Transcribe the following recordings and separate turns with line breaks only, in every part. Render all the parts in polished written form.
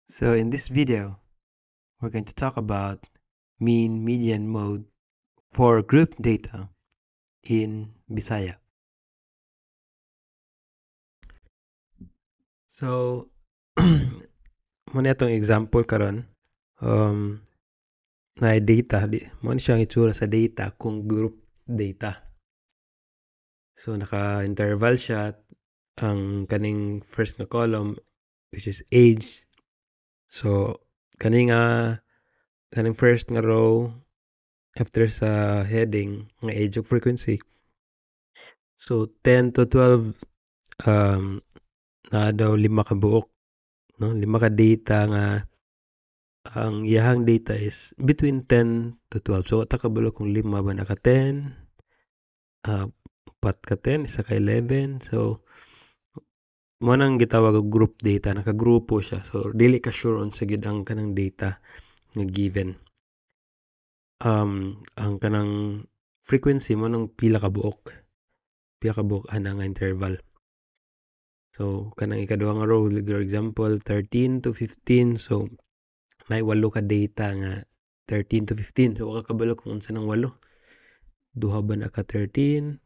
So in this video, we're going to talk about mean median mode for group data in Bisaya. So muna itong example karon na data mo ni siyang itsura sa data kung group data. So naka-interval siya ang kaning first na column which is age. So kaning first nga row after sa heading nga age of frequency. So 10 to 12 na daw 5 ka buok, no? 5 ka data nga ang iyahang data is between 10 to 12. So ta kabalo kung 5 ba naka 10, 4 ka 10, isa ka 11. So mo nang gitawag og group data, nakagrupo siya. So dili ka sure on sa gid ang kanang data nga given. Ang kanang frequency mo nang pila ka buok ana nga interval. So kanang ikaduha nga row, for example 13 to 15. So may 8 ka data nga 13 to 15. So wala kabalo kung unsa nang 8. Duha ba na ka 13,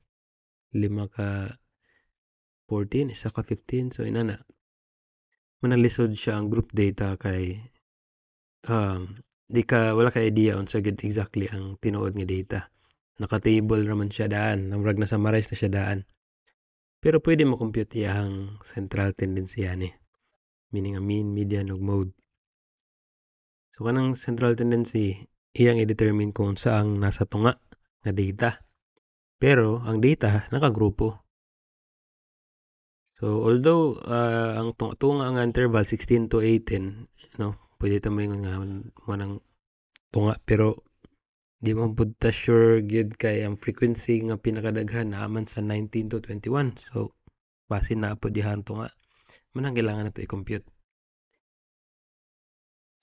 5 ka 14, isa ka 15. So inana. Manalisod siya ang group data kay wala ka idea unsa gid exactly ang tinuod nga data. Naka-table raman siya daan, namurag na summarize na siya daan. Pero pwede mo compute iyang central tendency ani. Meaning a mean, median ug mode. So kanang central tendency iyang i-determine kung saang nasa tunga nga data. Pero ang data nakagrupo. So although ang tunga nga interval 16 to 18, no, pwede ta moingon nga mo nang tunga pero di man pud ta sure gyud kay ang frequency nga pinakadaghan naaman sa 19 to 21. So basin na pud diha ang tunga. Manang kailangan nato i-compute.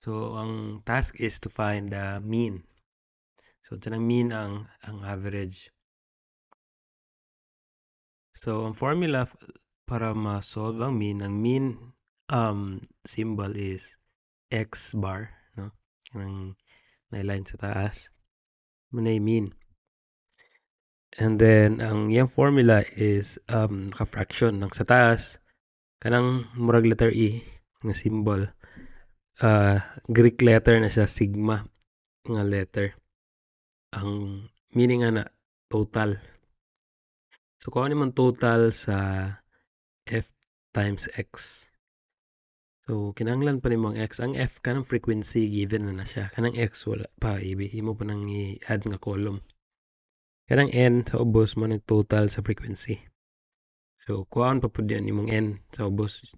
So ang task is to find the mean. So tanang mean ang average. So ang formula para ma-solve ang mean symbol is x bar, no? Ang line sa taas. Muna mean. And then ang yung formula is naka-fraction ng sa taas kanang murag letter E nga symbol. Greek letter na siya, sigma nga letter. Ang meaning na total. So kung ano man total sa f times x. So kinahanglan pa nimong x. Ang f kanang frequency given na siya. Kanang x wala pa, ihimo pa nang i-add nga column. Kanang n sa ubos mo ng total sa frequency. So kuhaan pa pud yan imong n sa ubos.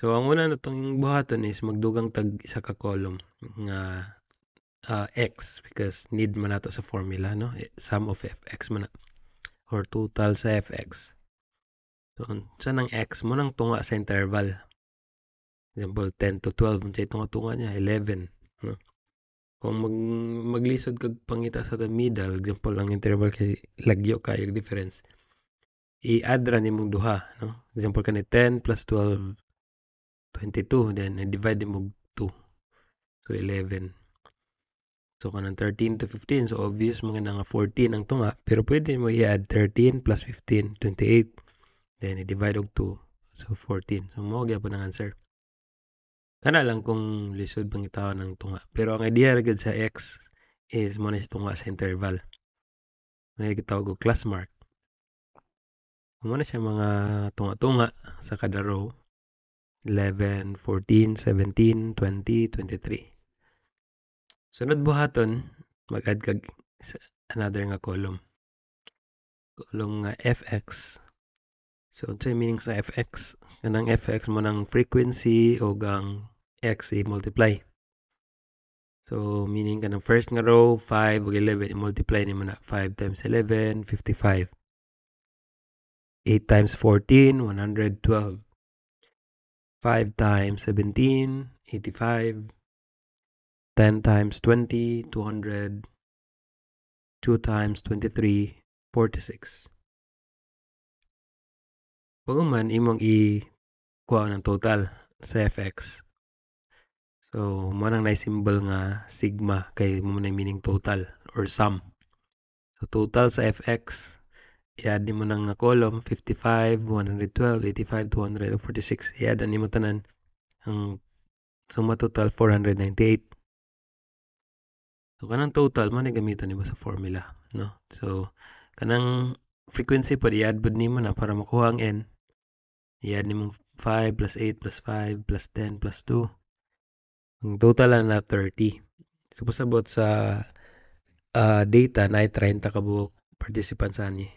So ang una natong buhaton is magdugang tag isa ka column nga x because need man nato sa formula, no? Sum of fx man na or total sa fx. So sa nang x mo nang tunga sa interval. Example 10 to 12 unsay tunga niya 11, no? Kung maglisod kag pangita sa the middle, example ang interval kay lagyo kayo difference. I-add ra nimong duha, no? Example kani 10 plus 12 22, then i-divide mo 2. So 11. So kanang 13 to 15, so obvious mga nga 14 ang tunga, pero pwede mo i-add 13 plus 15, 28. Then i-divide og 2, so 14. So mo gyapon ang answer. Kana lang kung lisod pang itawan ng tunga. Pero ang idea gid sa x is mo na tunga sa interval. May gitawag og class mark. Mo na siya mga tunga-tunga sa kada row. 11, 14, 17, 20, 23. Sunod buhaton, mag-add kag another nga column. Column nga fx. So unsay meaning sa fx? Kanang fx mo nang frequency o ang x i-multiply. So meaning kanang first nga row 5 ug 11 i-multiply nimo na 5 times 11 55. 8 times 14 112. 5 times 17 85. 10 times 20 200. 2 times 23 46. Pag man imong i-kuha ng total. sa fx. So mo nang symbol nga sigma kay mo na meaning total or sum. So total sa fx, i-add nimo nang nga column 55, 112, 85, 246. I-add nimo tanan ang suma total 498. So kanang total mo na gamiton nimo sa formula, no? So kanang frequency pod i-add pod nimo na para makuha ang n. I-add nimo 5 plus 8 plus 5 plus 10 plus 2. Ang total na 30. So pasabot sa data na 30 ka buok participants ani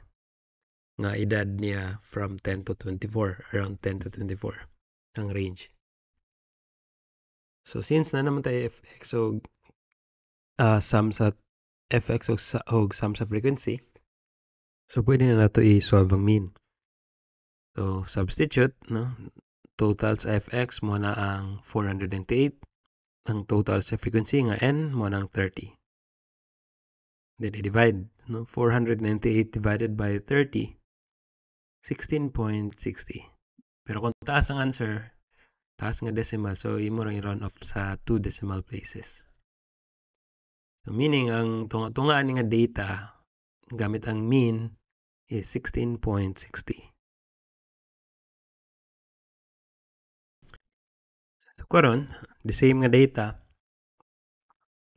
nga edad niya from 10 to 24, around 10 to 24 ang range. So since na naman tayo fx o sum sa fx o sum sa frequency, so pwede na nato i-solve ang mean. So substitute, no? Total sa fx mo na ang 498, ang total sa frequency nga n mo na ang 30. Then i-divide, no? 498 divided by 30, 16.60. Pero kung taas ang answer, taas nga decimal, so imo ra i-round off sa 2 decimal places. So meaning ang tunga ni nga data gamit ang mean is 16.60. So karon, the same nga data,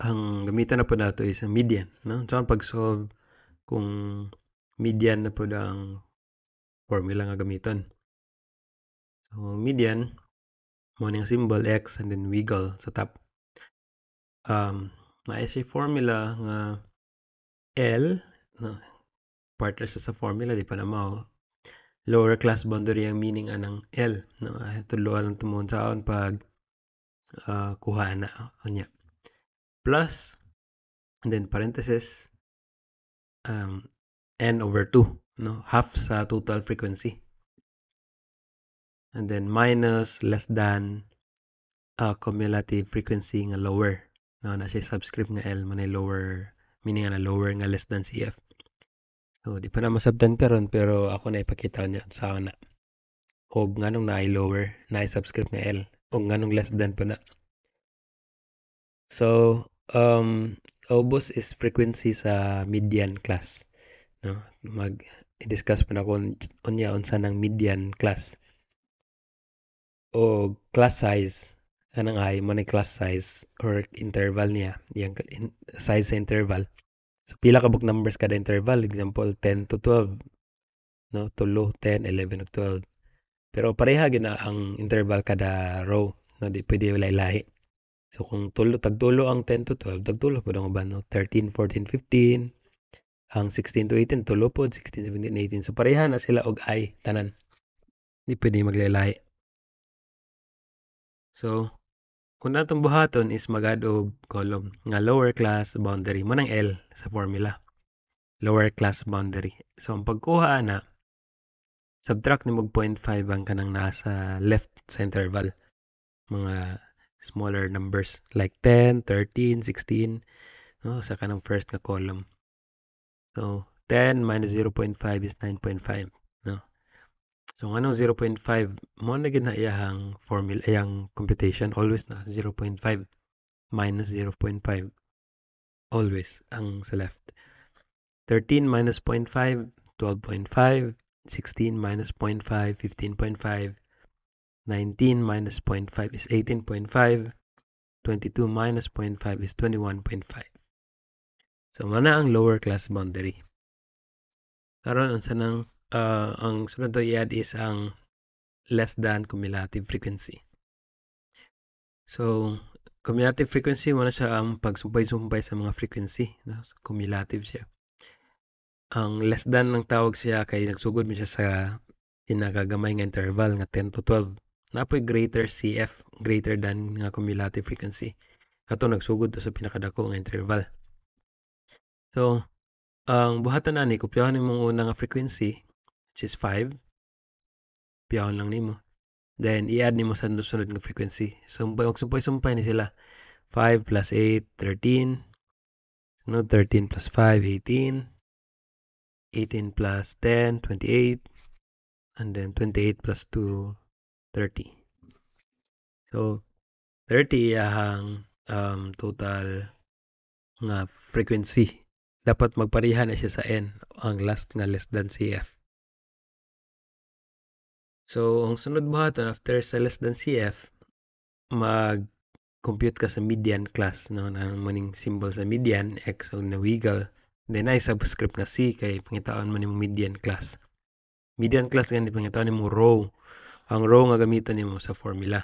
ang gamitan na po nato is ang median, no? So ang pag-solve kung median na po ang formula nga gamiton. So median mo ning symbol x and then wiggle sa top. Na sa formula nga L, no? Partner sa formula, di pa na mao. Lower class boundary ang meaning anang L, no? Tuluan lang tumon saon pag kuha na anya. Plus, and then parenthesis, n over 2, no? Half sa total frequency. And then minus less than cumulative frequency nga lower. No, na siya subscript nga L man lower, meaning nga lower nga less than CF. So di pa na masabtan karon pero ako na ipakita niya sa na. Og nganong na lower, na subscript nga L, og nganong less than pa na. So obos is frequency sa median class, no? Mag-discuss pa na kung unya unsa nang median class. O class size, kanang ay mo na class size or interval niya, yung size sa interval. So pila ka book numbers kada interval, example 10 to 12, no? 3, 10, 11 ug 12. Pero pareha gina ang interval kada row, no? Di pwede lahi-lahi. So kung tagtulo ang 10 to 12, tagtulo po ang uban, no? 13, 14, 15, ang 16 to 18, tulo po, 16, 17, 18. So pareha na sila og ay tanan. Di pwede maglahi-lahi. So kung natong buhaton is mag-add og column nga lower class boundary mo ng L sa formula. Lower class boundary. So ang pagkuha na, subtract ni mo 0.5 ang kanang nasa left sa interval. Mga smaller numbers like 10, 13, 16, no, sa kanang first na column. So 10 minus 0.5 is 9.5, no. So anong 0.5 mo na gid na iyang formula, iyang computation always na 0.5 minus 0.5 always ang sa left. 13 minus 0.5, 12.5, 16 minus 0.5, 15.5, 19 minus 0.5 is 18.5, 22 minus 0.5 is 21.5. So, mana ang lower class boundary. Karon unsa nang ang sunod to i-add is ang less than cumulative frequency. So, cumulative frequency mo na siya ang pagsumpay-sumpay sa mga frequency. No? So, cumulative siya. Ang less than ng tawag siya kay nagsugod mi siya sa pinakagamay nga interval nga 10 to 12. Napoy greater CF, greater than nga cumulative frequency. Kato nagsugod to sa pinakadako nga interval. So, ang buhatan ani kopyahan nimo una nga frequency which is 5. Piyahon lang nimo. Then i-add nimo sa sunod nga frequency. Sumpay ni sila. 5 plus 8, 13. Sunod 13 plus 5, 18. 18 plus 10, 28. And then 28 plus 2, 30. So 30 ang total nga frequency. Dapat magpareha na siya sa n, ang last nga less than CF. So ang sunod buhaton after sa less than CF, mag-compute ka sa median class, no? Ang maning symbol sa median, x o nawigal. Then ay subscript nga c kay pangitaon man nimo median class. Median class gani pangitaon nimo row. Ang row nga gamiton nimo sa formula.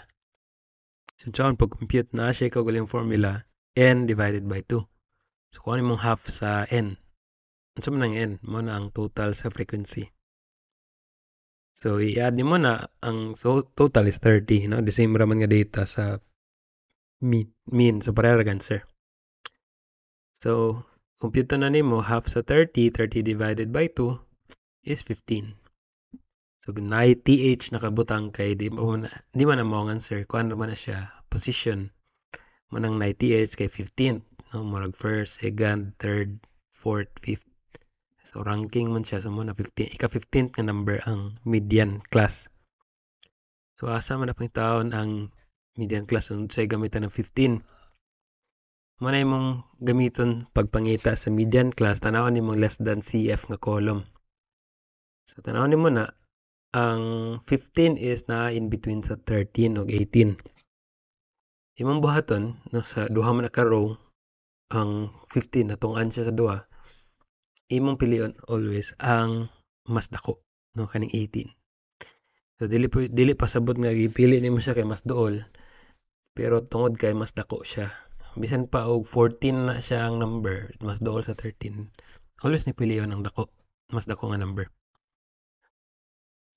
So pag-compute na siya ikaw galing formula, n divided by 2. So kung ano mong half sa n. Ano man ang n? Mo na ang total sa frequency. So i-add mo na ang total is 30, no? The same raman nga data sa mean. So pareha ra answer. So compute na nimo half sa 30 divided by 2 is 15. So na th nakabutang kay di man na mo ang answer. Kuan naman na siya position. Manang na th kay 15th, no? Murag first, second, third, fourth, fifth. So ranking man siya, so mo na 15, ika-15th nga number ang median class. So asa man na pangitaon ang median class unsa say gamitan ng 15. Mo na imong gamiton pagpangita sa median class, tanawon nimong less than CF nga column. So tanawon nimo na ang 15 is na in between sa 13 ug 18. Imong buhaton no, sa duha man ka row ang 15 natong-an siya sa duha. Imong pilion always ang mas dako, no, kaning 18. So dili pasabot nga gipili nimo siya kay mas duol, pero tungod kay mas dako siya. Bisan pa og 14 na siya ang number, mas duol sa 13. Always ni pilion ang dako, mas dako nga number.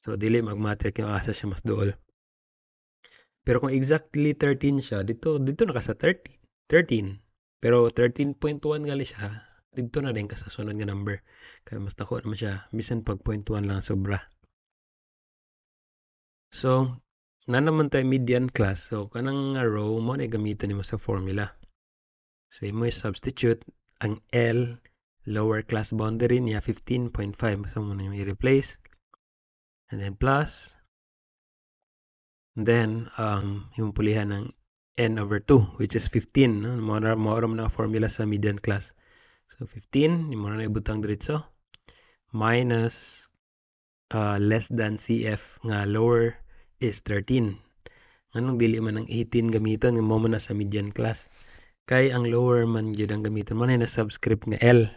So dili mag-matter kung asa siya mas duol. Pero kung exactly 13 siya, dito na ka sa 13. Pero 13.1 gali siya, dito na din ka sa sunod nga number. Kaya mas dako naman siya, bisan pag 0.1 lang sobra. So, na naman tayo median class. So, kanang row mo na gamitin mo sa formula. So, mo substitute ang L lower class boundary niya 15.5. So, mo na yung i-replace. And then plus. And then, yung pulihan ng n over 2, which is 15. No? Maoram na formula sa median class. So, 15, yung mo na ibutang diretso. Minus less than CF nga lower is 13. Anong dili man ang 18 gamiton nga mo na sa median class. Kay ang lower man gyud ang gamiton mo na subscript nga L.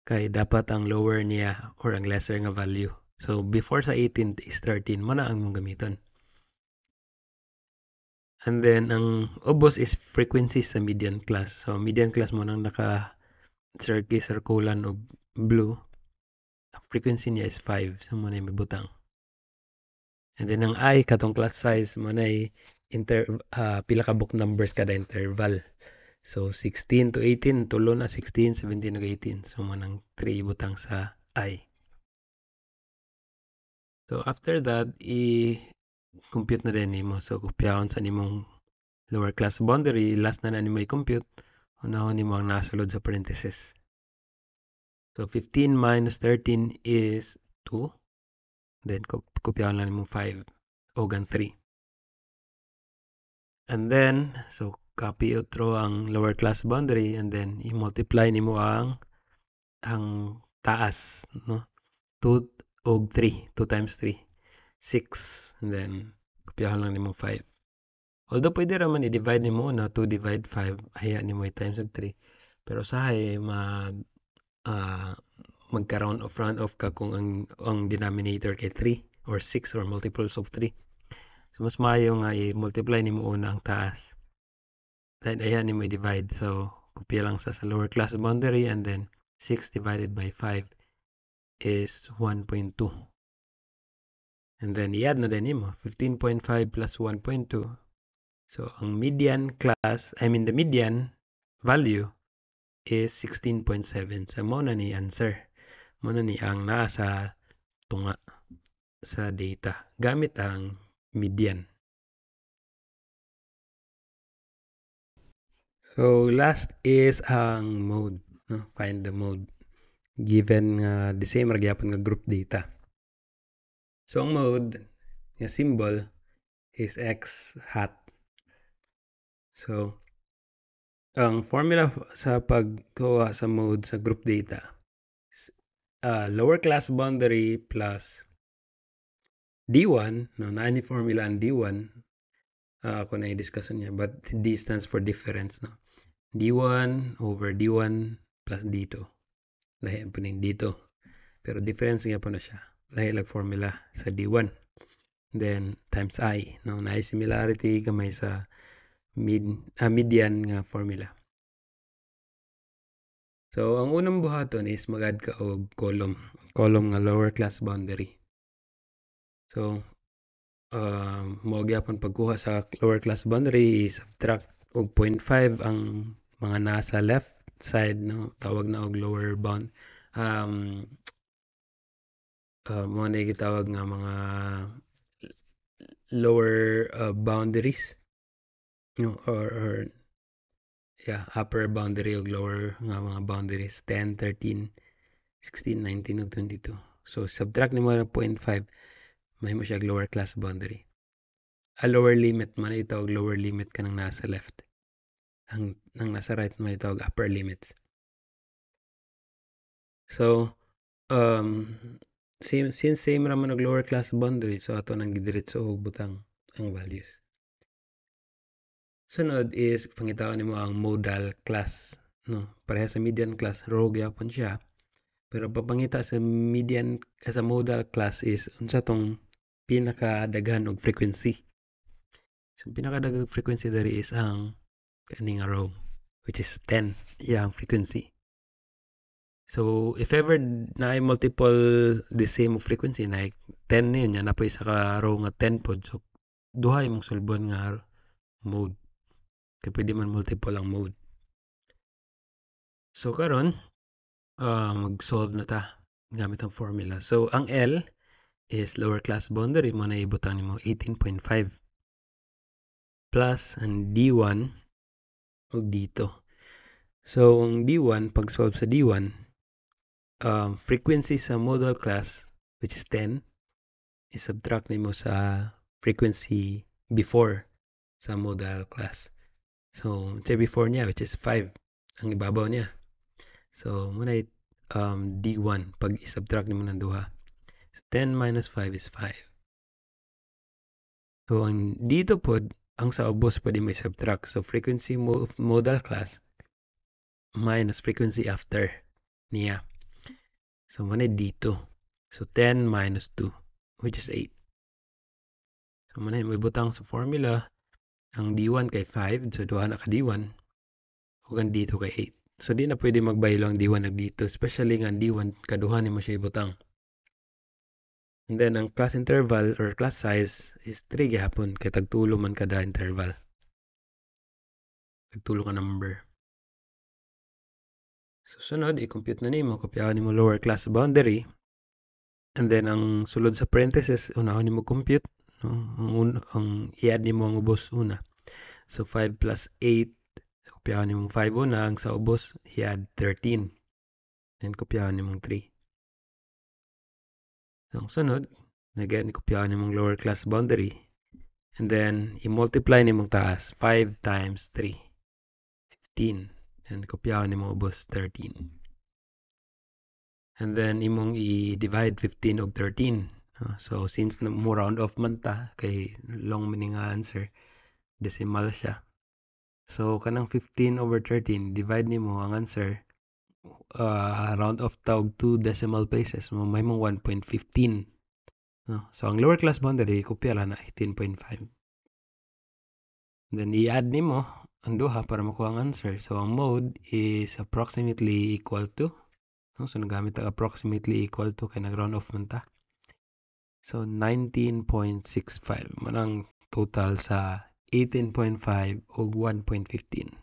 Kay dapat ang lower niya or ang lesser nga value. So before sa 18 is 13 mo na ang mong gamiton. And then ang ubos is frequency sa median class. So median class mo nang naka circulan og blue. Ang frequency niya is 5. So mo na ibutang. And then ang I katong class size mo na pila ka book numbers kada interval. So 16 to 18, tulo na 16, 17 ug 18. So mo nang 3 butang sa I. So after that, i-compute na din nimo. So kopyahon sa nimong lower class boundary, last na nimo i-compute, unahon nimo ang nasulod sa parenthesis. So 15 minus 13 is 2. Then kopyahon lang nimo 5 o 3. And then, so copy outro ang lower class boundary and then i-multiply nimo ang taas, no? 2 og 3, 2 times 3, 6. And then, kopyahan lang nimo 5. Although pwede raman i-divide nimo na 2 divide 5, haya nimo i-times og 3. Pero sahay magka-round off ka kung ang denominator kay 3 or 6 or multiples of 3. So, mas maayo nga i-multiply nimo una ang taas. Then, ayan nimo i-divide. So, kopya lang sa lower class boundary and then 6 divided by 5 is 1.2. And then i-add na din mo 15.5 plus 1.2. So ang median the median value is 16.7. So mo na ni answer. Mo na ni ang naa sa tunga sa data gamit ang median. So last is ang mode, no? Find the mode given the same ra gyapon nga group data. So ang mode nga symbol is x hat. So, ang formula sa pagkuha sa mode sa group data, lower class boundary plus D1, no, na ni formula ang D1, ako na i-discuss niya, but D stands for difference, no. D1 over D1 plus D2. Lahi po ning D2. Pero difference nga po na siya. Lahi lang formula sa D1. Then, times I. No? Na similarity kamay sa median nga formula. So, ang unang buhaton is mag-add ka og column. Column nga lower class boundary. So, mo gyapon pagkuha sa lower class boundary is subtract og 0.5 ang mga nasa left side, no, tawag na og lower bound. Mo na gitawag nga mga lower boundaries, no, or yeah, upper boundary og lower nga mga boundaries 10, 13, 16, 19 ug 22. So subtract nimo ng 0.5, mahimo siya lower class boundary. A lower limit man itawag lower limit kanang nasa left. Ang nasa right man itawag upper limits. So since same ra man og lower class boundary, so ato nang gidiretso og butang ang values. Sunod is pangitaon nimo ang modal class, no. Pareha sa median class, row gyapon siya. Pero papangita sa median sa modal class is unsa tong pinakadaghan og frequency. So pinakadaghan frequency diri is ang kaning row, which is 10, ang frequency. So if ever na multiple the same frequency, na 10 niya na pa isa ka row nga 10 pod, so duha imong sulbon nga mode. Kaya pwede man multiple ang mode. So karon mag-solve na ta gamit ang formula. So ang L is lower class boundary mo na ibutang nimo 18.5 plus ang D1 ug dito. So ang D1 pag solve sa D1, frequency sa modal class which is 10 i-subtract nimo sa frequency before sa modal class. So say before niya which is 5 ang ibabaw niya. So muna D1 pag i-subtract nimo ng duha. So 10 minus 5 is 5. So ang dito pod ang sa ubos pwede may subtract. So frequency modal class minus frequency after niya. So muna dito. So 10 minus 2 which is 8. So muna may butang sa formula ang D1 kay 5, so duha na ka D1 ug ang dito kay 8. So di na pwede magbaylo ang D1 ug dito, especially nga D1 kaduha nimo siya ibutang. And then ang class interval or class size is 3 gihapon kay tagtulo man kada interval. Tagtulo ka number. So sunod i-compute na nimo, kopyahan nimo lower class boundary. And then ang sulod sa parentheses unahon nimo compute, no? Ang i-add nimo ang ubos una. So 5 plus 8, so kopyahan nimo 5 una, ang sa ubos i-add 13. Then kopyahan nimo 3. So ang sunod, again kopyahan nimo lower class boundary. And then i-multiply nimong taas 5 times 3, 15. And kopyahan nimo ubos 13. And then imong i-divide 15 og 13. So since mo round off man ta kay long man nga answer, decimal siya. So kanang 15 over 13 divide nimo ang answer, round off ta og 2 decimal places mo may mong 1.15. No? So ang lower class boundary kopya lang na 18.5. Then i-add nimo ang duha para makuha ang answer. So ang mode is approximately equal to, no? So nagamit ang approximately equal to kay nag-round off man ta. So 19.65 man ang total sa 18.5 ug 1.15.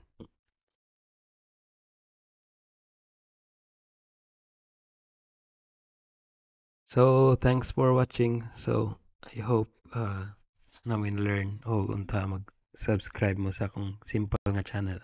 So thanks for watching. So I hope na learn o unta mag-subscribe mo sa akong simple nga channel.